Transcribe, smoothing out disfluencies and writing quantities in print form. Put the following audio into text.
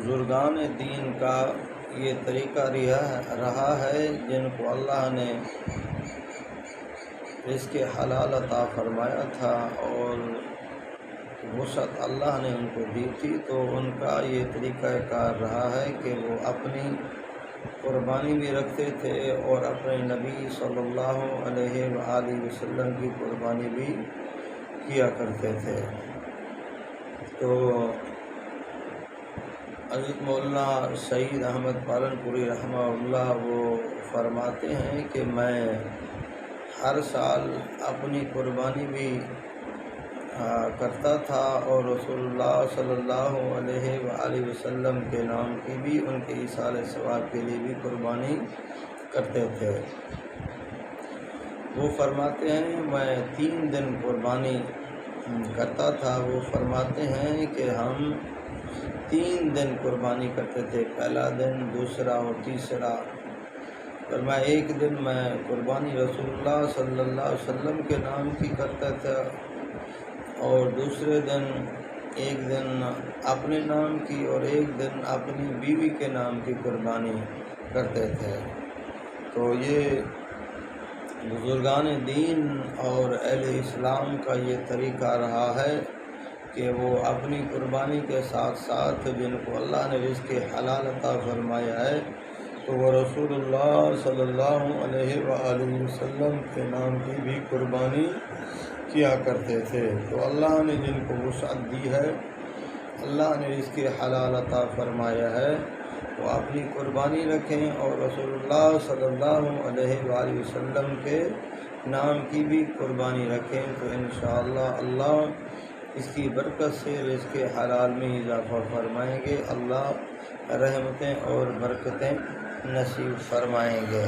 بزرگان دین کا یہ طریقہ رہا ہے جن کو اللہ نے رزق حلال عطا فرمایا تھا اور وسعت اللہ نے ان کو دی تھی، تو ان کا یہ طریقہ کار رہا ہے کہ وہ اپنی قربانی بھی رکھتے تھے اور اپنے نبی صلی اللہ علیہ وآلہ وسلم کی قربانی بھی کیا کرتے تھے۔ تو حضرت مولانا سعید احمد پالن پوری رحمہ اللہ وہ فرماتے ہیں کہ میں ہر سال اپنی قربانی بھی کرتا تھا اور رسول اللہ صلی اللہ علیہ وآلہ وسلم کے نام کی بھی، ان کے ایصال ثواب کے لیے بھی قربانی کرتے تھے۔ وہ فرماتے ہیں میں 3 دن قربانی کرتا تھا۔ وہ فرماتے ہیں کہ ہم 3 دن قربانی کرتے تھے، پہلا دن، دوسرا اور تیسرا۔ اور میں ایک دن میں قربانی رسول اللہ صلی اللہ علیہ وسلم کے نام کی کرتا تھا اور دوسرے دن ایک دن اپنے نام کی اور ایک دن اپنی بیوی کے نام کی قربانی کرتے تھے۔ تو یہ بزرگان دین اور اہل اسلام کا یہ طریقہ رہا ہے کہ وہ اپنی قربانی کے ساتھ ساتھ جن کو اللہ نے رزق حلال عطا فرمایا ہے تو وہ رسول اللہ صلی اللہ علیہ وآلہ وسلم کے نام کی بھی قربانی کیا کرتے تھے۔ تو اللہ نے جن کو وسعت دی ہے، اللہ نے رزق حلال عطا فرمایا ہے، وہ اپنی قربانی رکھیں اور رسول اللہ صلی اللہ علیہ وآلہ وسلم کے نام کی بھی قربانی رکھیں، تو انشاءاللہ اللہ اس کی برکت سے رزق حلال میں اضافہ فرمائیں گے، اللہ رحمتیں اور برکتیں نصیب فرمائیں گے۔